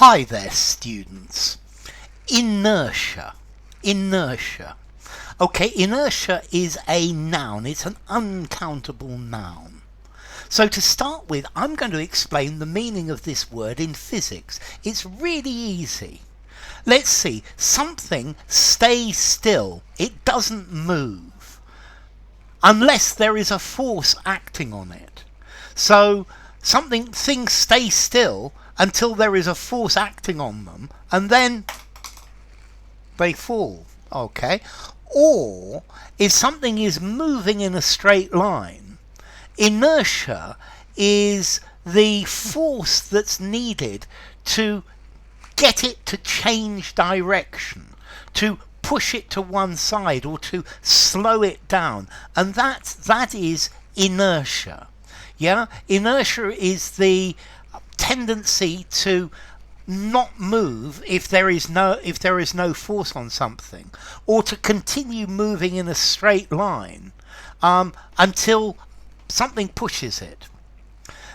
Hi there, students. Inertia. Inertia. Okay, inertia is a noun. It's an uncountable noun. So to start with, I'm going to explain the meaning of this word in physics. It's really easy. Let's see. Something stays still. It doesn't move unless there is a force acting on it. So things stay still until there is a force acting on them, and then they fall. Okay? Or if something is moving in a straight line, inertia is the force that's needed to get it to change direction, to push it to one side or to slow it down, and that is inertia. Yeah, inertia is the tendency to not move if there is no force on something, or to continue moving in a straight line until something pushes it.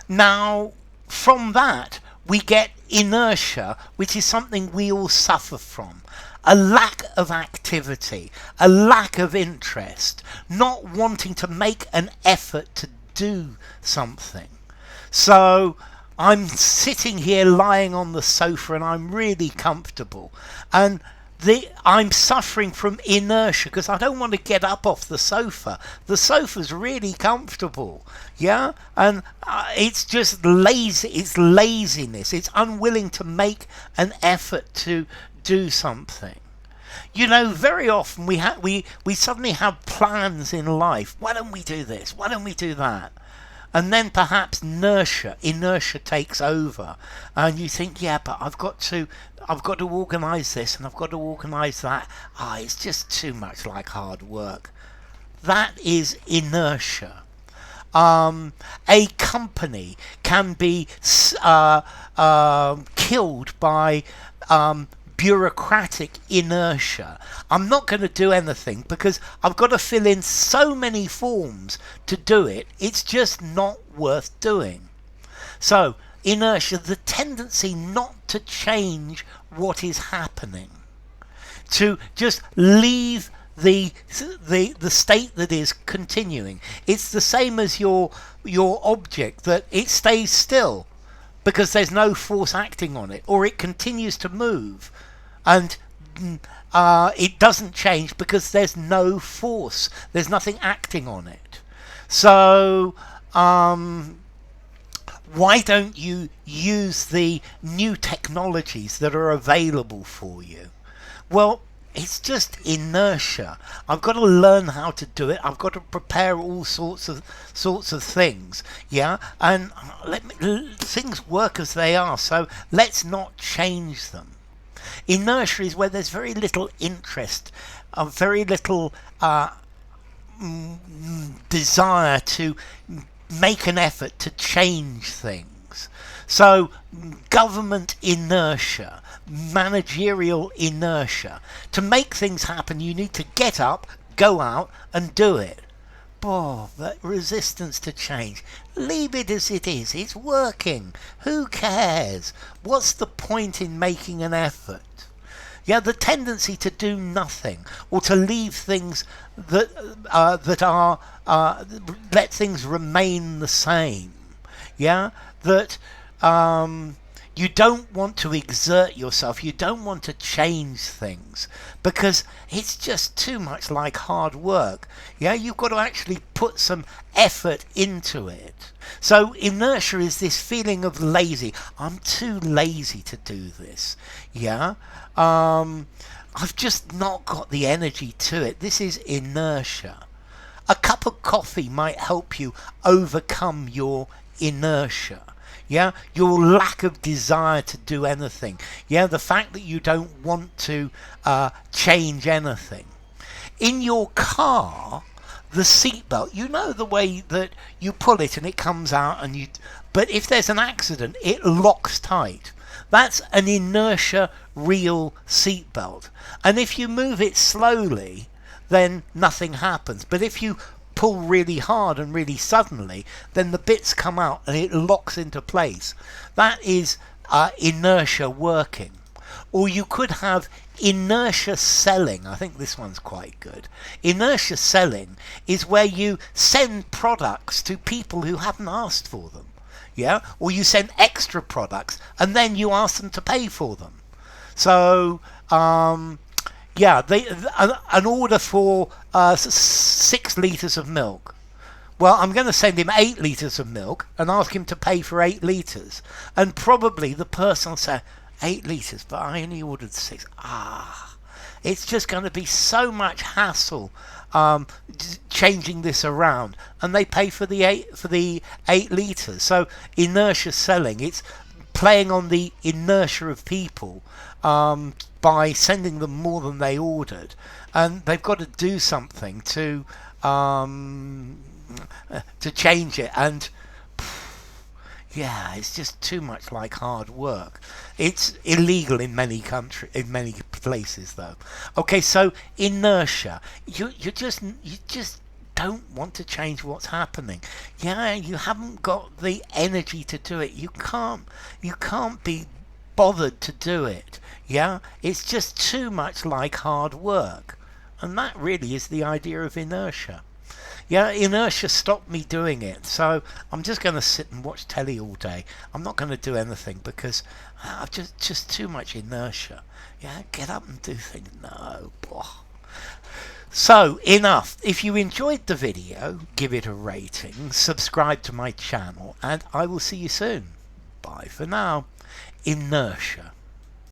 Now, from that we get inertia, which is something we all suffer from. A lack of activity, a lack of interest, not wanting to make an effort to do something. So I'm sitting here lying on the sofa and I'm really comfortable, and I'm suffering from inertia because I don't want to get up off the sofa. The sofa's really comfortable, yeah, and it's just lazy. It's laziness. It's unwilling to make an effort to do something. You know, very often we suddenly have plans in life. Why don't we do this? Why don't we do that? And then perhaps inertia takes over, and you think, yeah, but I've got to organise this and I've got to organise that. It's just too much like hard work. That is inertia. A company can be killed by bureaucratic inertia. I'm not going to do anything because I've got to fill in so many forms to do it. It's just not worth doing. So inertia, the tendency not to change what is happening, to just leave the state that is continuing. It's the same as your object, that it stays still because there's no force acting on it, or it continues to move and it doesn't change because there's no force, there's nothing acting on it. So why don't you use the new technologies that are available for you? Well, it's just inertia. I've got to learn how to do it. I've got to prepare all sorts of things, yeah, and things work as they are, so let's not change them. Inertia is where there's very little interest, very little desire to make an effort to change things. So government inertia, managerial inertia. To make things happen, you need to get up, go out and do it. That resistance to change. Leave it as it is. It's working. Who cares? What's the point in making an effort? Yeah, the tendency to do nothing, or to leave things that let things remain the same. Yeah, that you don't want to exert yourself, you don't want to change things because it's just too much like hard work. Yeah, you've got to actually put some effort into it. So inertia is this feeling of lazy. I'm too lazy to do this. Yeah, I've just not got the energy to it. This is inertia. A cup of coffee might help you overcome your inertia. Yeah, your lack of desire to do anything. Yeah, the fact that you don't want to change anything. In your car, the seatbelt, you know the way that you pull it and it comes out, but if there's an accident, it locks tight. That's an inertia real seatbelt. And if you move it slowly, then nothing happens. But if you pull really hard and really suddenly, then the bits come out and it locks into place. That is inertia working. Or you could have inertia selling. I think this one's quite good. Inertia selling is where you send products to people who haven't asked for them. Yeah? Or you send extra products and then you ask them to pay for them. So, yeah, an order for 6 litres of milk. Well, I'm going to send him 8 litres of milk and ask him to pay for 8 litres. And probably the person will say, 8 litres, but I only ordered 6. It's just going to be so much hassle changing this around. And they pay for the 8 litres. So inertia selling, it's playing on the inertia of people by sending them more than they ordered. And they've got to do something to change it, and yeah, it's just too much like hard work. It's illegal in many places though. Okay, so inertia, you just don't want to change what's happening. Yeah, you haven't got the energy to do it. You can't be bothered to do it. Yeah, it's just too much like hard work, and that really is the idea of inertia. Yeah, inertia stopped me doing it, so I'm just going to sit and watch telly all day. I'm not going to do anything because I've just too much inertia. Yeah, get up and do things. No. So, enough. If you enjoyed the video, give it a rating, subscribe to my channel, and I will see you soon. Bye for now. Inertia.